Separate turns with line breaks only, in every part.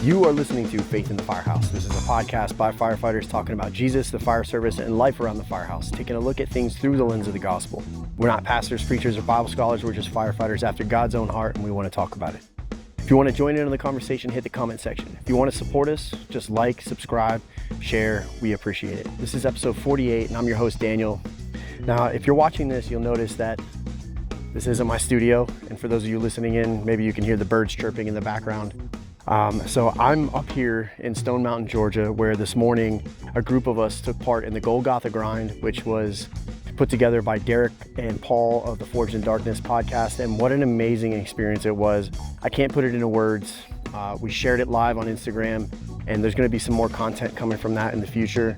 You are listening to Faith in the Firehouse. This is a podcast by firefighters talking about Jesus, the fire service, and life around the firehouse, taking a look at things through the lens of the gospel. We're not pastors, preachers, or Bible scholars. We're just firefighters after God's own heart, and we want to talk about it. If you want to join in on the conversation, hit the comment section. If you want to support us, just like, subscribe, share. We appreciate it. This is episode 48, and I'm your host, Daniel. Now, if you're watching this, you'll notice that this isn't my studio. And for those of you listening in, maybe you can hear the birds chirping in the background. So I'm up here in Stone Mountain, Georgia, where this morning a group of us took part in the Golgotha Grind, which was put together by Derek and Paul of the Forged in Darkness podcast. And what an amazing experience it was. I can't put it into words. We shared it live on Instagram, and there's going to be some more content coming from that in the future.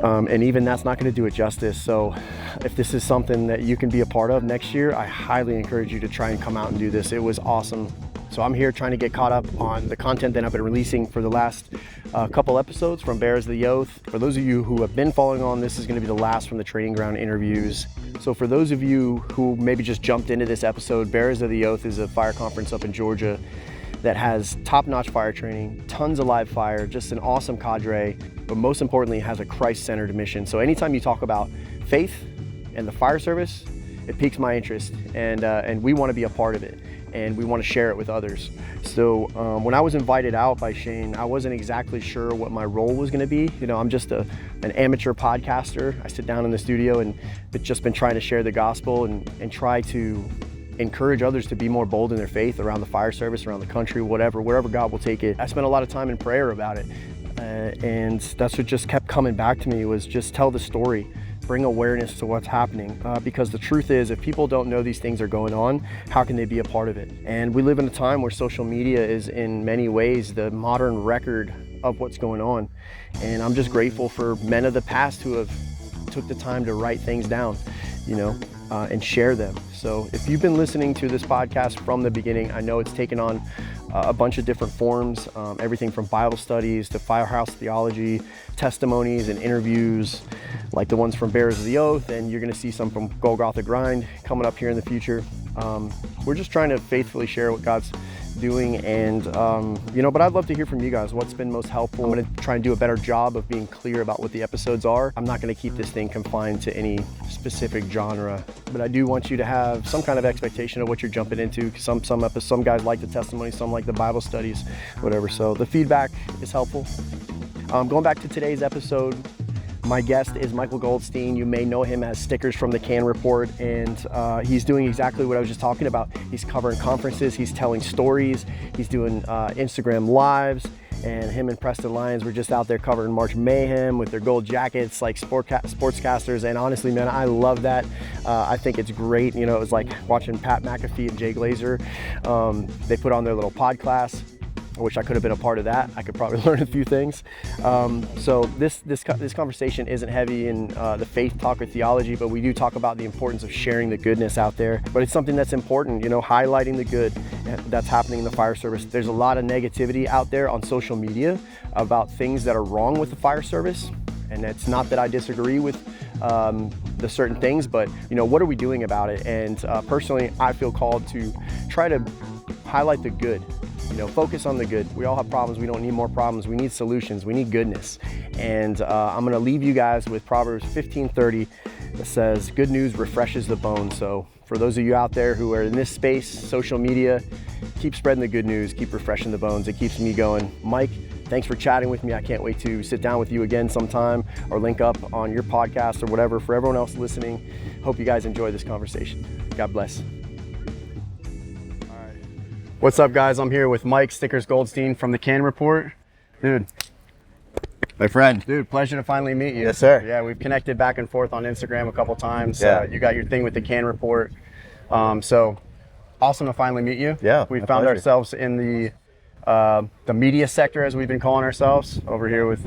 And even that's not going to do it justice. So if this is something that you can be a part of next year, I highly encourage you to try and come out and do this. It was awesome. So I'm here trying to get caught up on the content that I've been releasing for the last couple episodes from Bears of the Oath. For those of you who have been following on, this is going to be the last from the training ground interviews. So for those of you who maybe just jumped into this episode, Bears of the Oath is a fire conference up in Georgia that has top-notch fire training, tons of live fire, just an awesome cadre, but most importantly, it has a Christ-centered mission. So anytime you talk about faith and the fire service, it piques my interest, and we want to be a part of it. And we want to share it with others. So when I was invited out by Shane, I wasn't exactly sure what my role was going to be. You know, I'm just an amateur podcaster. I sit down in the studio and I've just been trying to share the gospel and try to encourage others to be more bold in their faith around the fire service, around the country, wherever God will take it. I spent a lot of time in prayer about it. And that's what just kept coming back to me, was just tell the story. Bring awareness to what's happening, because the truth is, if people don't know these things are going on, how can they be a part of it? And we live in a time where social media is in many ways the modern record of what's going on. And I'm just grateful for men of the past who have took the time to write things down, you know, and share them. So if you've been listening to this podcast from the beginning, I know it's taken on a bunch of different forms, everything from Bible studies to firehouse theology, testimonies and interviews, like the ones from Bears of the Oath, and you're gonna see some from Golgotha Grind coming up here in the future. We're just trying to faithfully share what God's doing, and but I'd love to hear from you guys. What's been most helpful? I'm gonna try and do a better job of being clear about what the episodes are. I'm not gonna keep this thing confined to any specific genre, but I do want you to have some kind of expectation of what you're jumping into. Some guys like the testimony, some like the Bible studies, whatever. So the feedback is helpful. Going back to today's episode, my guest is Michael Goldstein. You may know him as Stickers from the C.A.N report, and he's doing exactly what I was just talking about. He's covering conferences, he's telling stories, he's doing Instagram lives, and him and Preston Lyons were just out there covering March Mayhem with their gold jackets like sportscasters, and honestly, man, I love that. I think it's great. You know, it was like watching Pat McAfee and Jay Glazer. They put on their little pod class. I wish I could have been a part of that. I could probably learn a few things. So this conversation isn't heavy in the faith talk or theology, but we do talk about the importance of sharing the goodness out there. But it's something that's important, you know, highlighting the good that's happening in the fire service. There's a lot of negativity out there on social media about things that are wrong with the fire service. And it's not that I disagree with the certain things, but you know, what are we doing about it? And personally, I feel called to try to highlight the good. You know, focus on the good. We all have problems. We don't need more problems. We need solutions. We need goodness. And I'm going to leave you guys with Proverbs 15:30 that says, good news refreshes the bones. So for those of you out there who are in this space, social media, keep spreading the good news, keep refreshing the bones. It keeps me going. Mike, thanks for chatting with me. I can't wait to sit down with you again sometime or link up on your podcast or whatever. For everyone else listening, hope you guys enjoy this conversation. God bless. What's up, guys? I'm here with Mike Stickers Goldstein from the C.A.N report. Dude.
My friend.
Dude, pleasure to finally meet you.
Yes, sir.
Yeah, we've connected back and forth on Instagram a couple times.
Yeah.
You got your thing with the C.A.N report. So awesome to finally meet you.
Yeah,
we found ourselves in the media sector, as we've been calling ourselves, over here with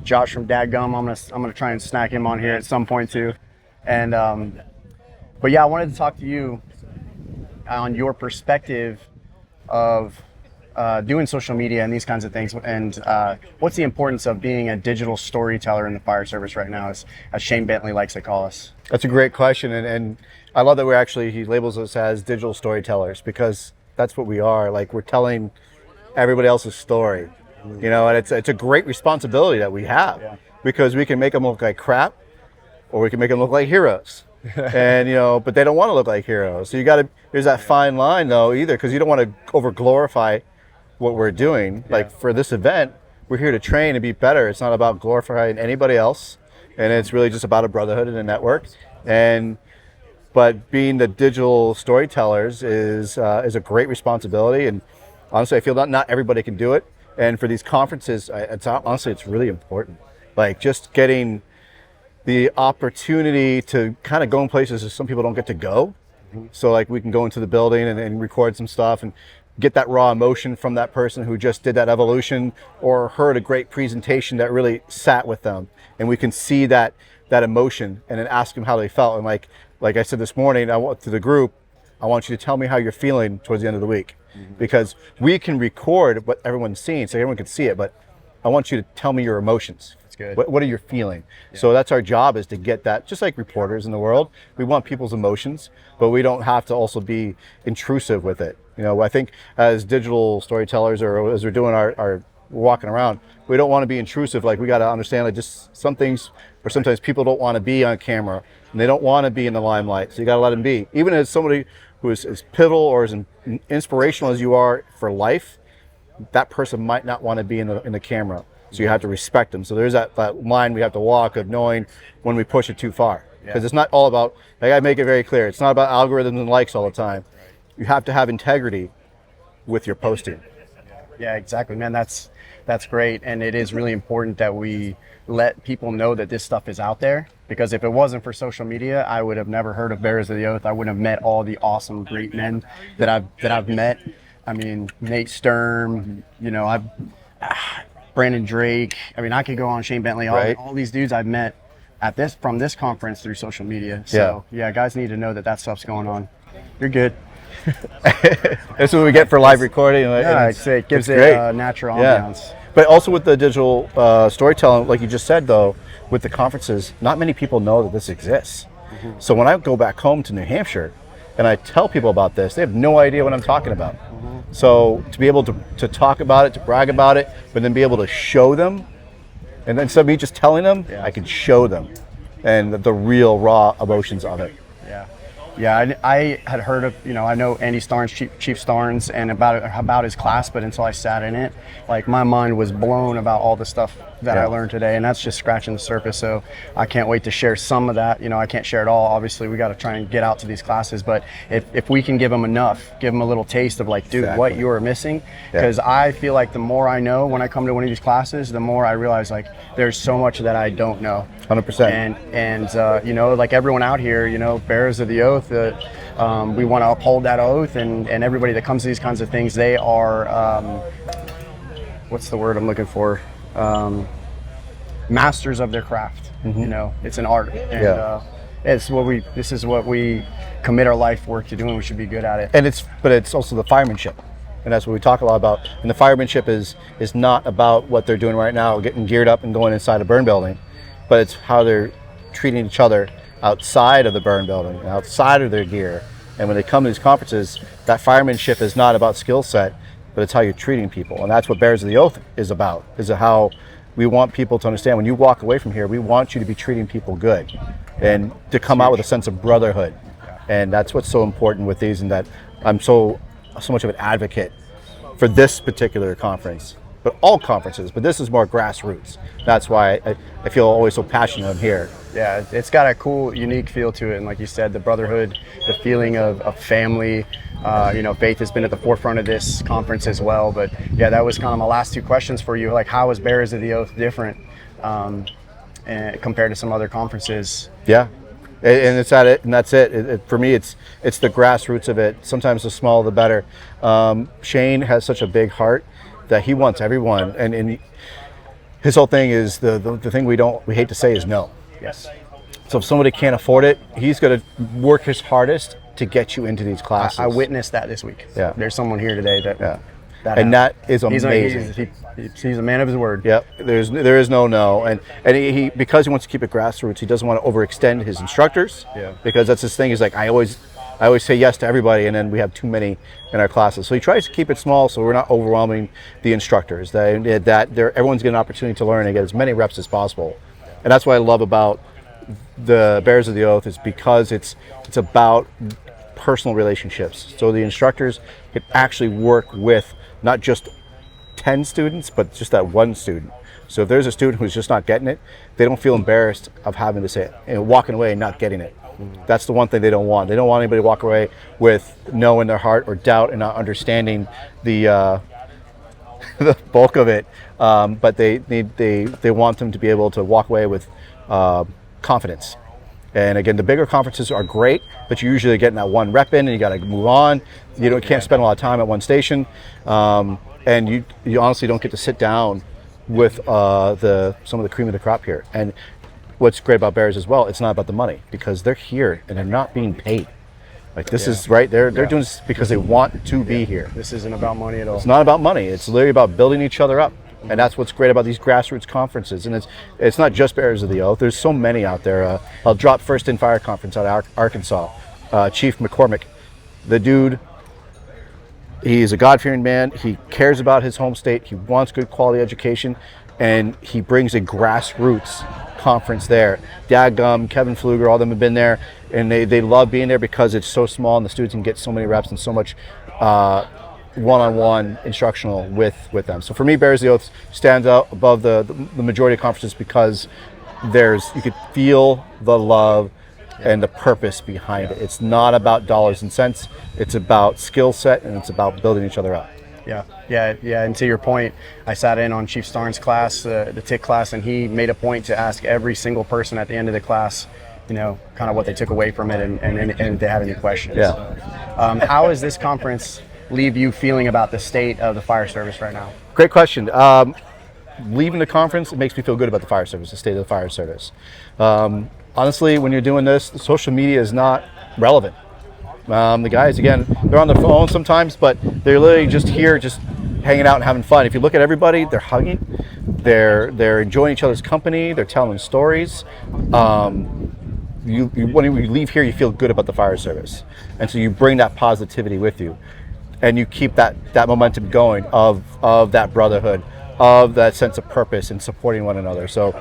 Josh from Dadgum. I'm gonna try and snack him on here at some point too. And but yeah, I wanted to talk to you on your perspective of doing social media and these kinds of things, and what's the importance of being a digital storyteller in the fire service right now, as Shane Bentley likes to call us?
That's a great question, and I love that he labels us as digital storytellers, because that's what we are. Like, we're telling everybody else's story. You know, and it's a great responsibility that we have because we can make them look like crap, or we can make them look like heroes. And, you know, but they don't want to look like heroes. So there's that fine line though, either, because you don't want to over glorify what we're doing. Like for this event, we're here to train and be better. It's not about glorifying anybody else. And it's really just about a brotherhood and a network. But being the digital storytellers is a great responsibility. And honestly, I feel not everybody can do it. And for these conferences, it's really important. Like just getting the opportunity to kind of go in places that some people don't get to go. So like we can go into the building and record some stuff and get that raw emotion from that person who just did that evolution or heard a great presentation that really sat with them. And we can see that emotion and then ask them how they felt. And like I said this morning, to the group, I want you to tell me how you're feeling towards the end of the week. Because we can record what everyone's seeing so everyone can see it, but I want you to tell me your emotions.
Good.
What are you feeling? So that's our job, is to get that, just like reporters in the world. We want people's emotions, but we don't have to also be intrusive with it. You know, I think as digital storytellers, or as we're doing our walking around, we don't want to be intrusive. Like we got to understand, like just some things, or sometimes people don't want to be on camera and they don't want to be in the limelight. So you got to let them be. Even as somebody who is as pivotal or as inspirational as you are for life, that person might not want to be in the camera. So you have to respect them. So there's that line we have to walk of knowing when we push it too far. Because it's not all about, I gotta make it very clear, it's not about algorithms and likes all the time. You have to have integrity with your posting.
Yeah, exactly, man. That's great. And it is really important that we let people know that this stuff is out there. Because if it wasn't for social media, I would have never heard of Bearers of the Oath. I wouldn't have met all the awesome, great men that I've met. I mean, Nate Sturm, you know, Brandon Drake. I mean, I could go on, Shane Bentley, all these dudes I've met from this conference through social media. So yeah, guys need to know that stuff's going on. You're good.
That's what we get for live recording.
It gives it a natural ambiance.
But also with the digital storytelling, like you just said though, with the conferences, not many people know that this exists. So when I go back home to New Hampshire and I tell people about this, they have no idea what I'm talking about. So to be able to talk about it, to brag about it, but then be able to show them, and then instead of me just telling them, I can show them and the real raw emotions of it.
Yeah, I had heard of, you know, I know Andy Starnes, Chief Starnes, and about his class, but until I sat in it, like my mind was blown about all the stuff that I learned today, and that's just scratching the surface. So I can't wait to share some of that. You know, I can't share it all. Obviously, we got to try and get out to these classes, but if we can give them enough, give them a little taste of like, dude, what you are missing, because I feel like the more I know when I come to one of these classes, the more I realize like there's so much that I don't know.
100%.
And you know, like everyone out here, you know, Bearers of the Oath, we want to uphold that oath, and everybody that comes to these kinds of things, they are what's the word I'm looking for, masters of their craft. You know, it's an art, and this is what we commit our life work to doing. We should be good at it.
And it's also the firemanship, and that's what we talk a lot about. And the firemanship is not about what they're doing right now, getting geared up and going inside a burn building, but it's how they're treating each other outside of the burn building, outside of their gear. And when they come to these conferences, that firemanship is not about skill set, but it's how you're treating people. And that's what Bearers of the Oath is about, is how we want people to understand when you walk away from here, we want you to be treating people good and to come out with a sense of brotherhood. And that's what's so important with these, and that I'm so much of an advocate for this particular conference, but all conferences, but this is more grassroots. That's why I feel always so passionate I'm here.
Yeah, it's got a cool, unique feel to it. And like you said, the brotherhood, the feeling of family, you know, faith has been at the forefront of this conference as well. But yeah, that was kind of my last two questions for you. Like, how is Bearers of the Oath different compared to some other conferences?
Yeah, and it's at it, and that's it. For me, it's the grassroots of it. Sometimes the smaller the better. Shane has such a big heart that he wants everyone, and his whole thing is the thing we hate to say is no.
Yes.
So if somebody can't afford it, he's going to work his hardest to get you into these classes.
I witnessed that this week.
Yeah.
There's someone here today that
that is amazing.
He's a man of his word.
Yep. There is no, and he because he wants to keep it grassroots, he doesn't want to overextend his instructors.
Yeah.
Because that's his thing. He's like, I always I always say yes to everybody, and then we have too many in our classes. So he tries to keep it small so we're not overwhelming the instructors, that everyone's getting an opportunity to learn and get as many reps as possible. And that's what I love about the Bearers of the Oath, is because it's about personal relationships. So the instructors can actually work with not just 10 students, but just that one student. So if there's a student who's just not getting it, they don't feel embarrassed of having to say it, walking away and not getting it. That's the one thing they don't want. They don't want anybody to walk away with no in their heart or doubt and not understanding the the bulk of it. But they want them to be able to walk away with confidence. And again, the bigger conferences are great, but you're usually getting that one rep in, and you got to move on. You can't spend a lot of time at one station, and you honestly don't get to sit down with some of the cream of the crop here. And what's great about Bears as well, it's not about the money, because they're here and they're not being paid. Like this is right. They're doing this because they want to be here.
This isn't about money at all.
It's not about money. It's literally about building each other up. And that's what's great about these grassroots conferences. And it's not just Bearers of the Oath. There's so many out there. I'll drop First in Fire Conference out of Arkansas. Chief McCormick, the dude, he's a God-fearing man. He cares about his home state. He wants good quality education. And he brings a grassroots conference there. Dadgum, Kevin Pfluger, all of them have been there. And they love being there because it's so small and the students can get so many reps and so much one-on-one instructional with them. So for me, Bearers of the Oath stands out above the majority of conferences because you could feel the love and the purpose behind it. It's not about dollars and cents. It's about skill set, and it's about building each other up.
Yeah. And to your point, I sat in on Chief Starnes' class, the TIC class, and he made a point to ask every single person at the end of the class, kind of what they took away from it, and if they have any questions.
Yeah.
How is this conference leave you feeling about the state of the fire service right now?
Great question. Leaving the conference, it makes me feel good about the fire service, the state of the fire service. Honestly, when you're doing this, social media is not relevant. The guys, again, they're on the phone sometimes, but they're literally just here, just hanging out and having fun. If you look at everybody, they're hugging, they're enjoying each other's company, they're telling stories. When you leave here, you feel good about the fire service, and so you bring that positivity with you. And you keep that momentum going of that brotherhood, of that sense of purpose and supporting one another. So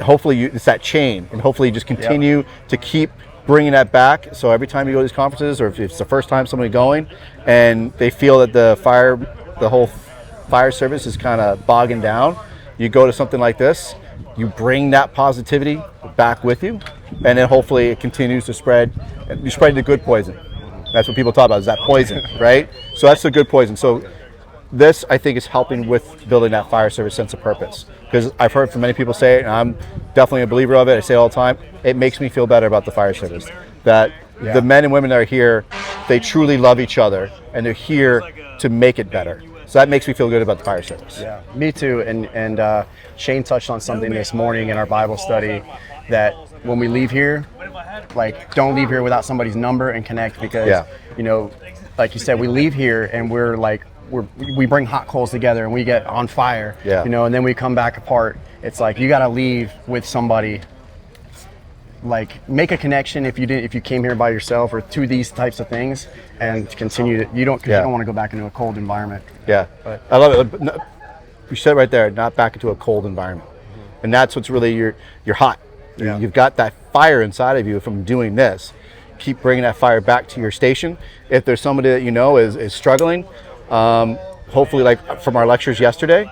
hopefully it's that chain, and hopefully you just continue to keep bringing that back. So every time you go to these conferences, or if it's the first time somebody going and they feel that the whole fire service is kind of bogging down, you go to something like this, you bring that positivity back with you, and then hopefully it continues to spread. You spread the good poison. That's what people talk about, is that poison, right? So that's the good poison. So this, I think, is helping with building that fire service sense of purpose. Because I've heard from many people say it, and I'm definitely a believer of it. I say it all the time. It makes me feel better about the fire service. That the men and women that are here, they truly love each other, and they're here to make it better. So that makes me feel good about the fire service.
Yeah, me too. And Shane touched on something this morning in our Bible study, that when we leave here, don't leave here without somebody's number and connect, because like you said, we leave here and we bring hot coals together and we get on fire, and then we come back apart. It's like you got to leave with somebody. Like, make a connection if you came here by yourself, or to these types of things, and continue to, you don't want to go back into a cold environment.
Yeah, but I love it. You said it right there, not back into a cold environment, and that's what's really you're hot. Yeah. You've got that fire inside of you from doing this. Keep bringing that fire back to your station. If there's somebody that is struggling, hopefully, like from our lectures yesterday,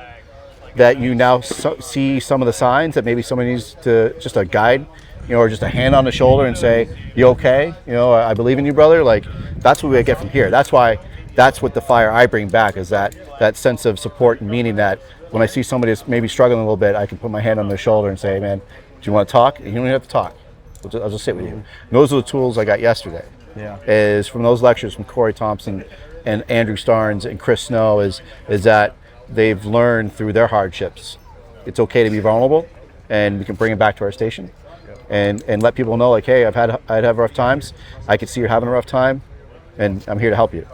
that you now see some of the signs that maybe somebody needs to, just a guide, or just a hand on the shoulder and say, "You okay? I believe in you, brother." Like, that's what we get from here. That's what the fire I bring back, is that sense of support, meaning that when I see somebody that's maybe struggling a little bit, I can put my hand on their shoulder and say, "Hey, man, do you want to talk?" You don't even have to talk. I'll just sit with you. And those are the tools I got yesterday.
Yeah.
Is from those lectures from Corey Thompson and Andrew Starnes and Chris Snow, is that they've learned through their hardships. It's okay to be vulnerable, and we can bring it back to our station, and let people know, like, hey, I'd have rough times. I can see you're having a rough time, and I'm here to help you.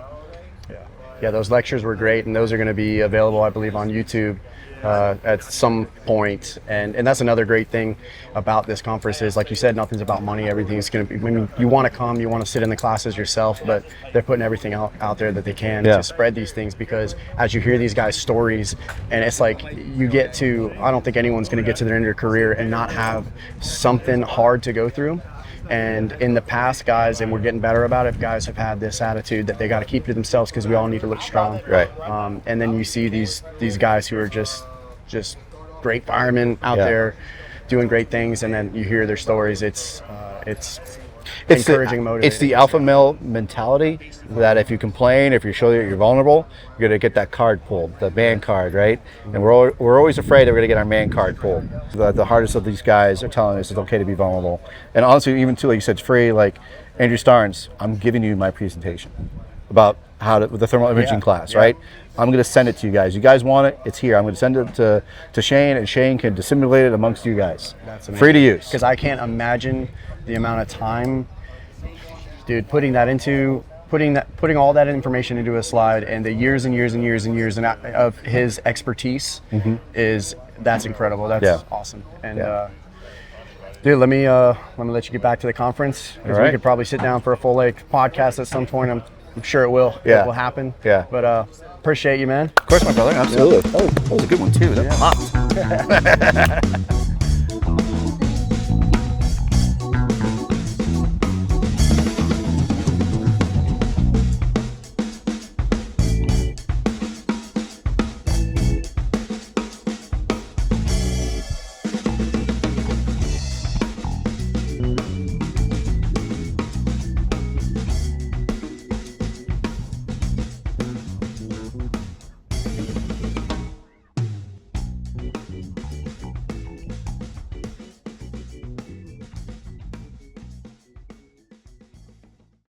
Yeah, those lectures were great, and those are going to be available, I believe, on YouTube at some point. And that's another great thing about this conference is, like you said, nothing's about money. Everything's going to be, when you want to come, you want to sit in the classes yourself, but they're putting everything out there that they can to spread these things, because as you hear these guys' stories, and it's like you get to, I don't think anyone's going to get to their end of their career and not have something hard to go through. And in the past, guys, and we're getting better about it, guys have had this attitude that they got to keep to themselves because we all need to look strong.
Right.
And then you see these guys who are just great firemen out there doing great things, and then you hear their stories. It's encouraging, motivating.
It's the alpha male mentality that if you complain, if you show that you're vulnerable, you're going to get that card pulled, the man card, right? And we're always afraid that we're going to get our man card pulled. The hardest of these guys are telling us it's okay to be vulnerable. And honestly, even too, like you said, it's free. Like Andrew Starnes, I'm giving you my presentation about how to, with the thermal imaging class, right? I'm going to send it to you guys. You guys want it? It's here. I'm going to send it to C.A.N, and C.A.N can dissimulate it amongst you guys.
That's amazing.
Free to use.
Because I can't imagine the amount of time, dude, putting all that information into a slide, and the years and years and years and years of his expertise that's incredible. That's awesome. And dude, let me let you get back to the conference, because we could probably sit down for a full length podcast at some point. I'm sure it will.
Yeah.
It will happen.
Yeah.
But appreciate you, man.
Of course, my brother. Absolutely. That was a good one too. That popped.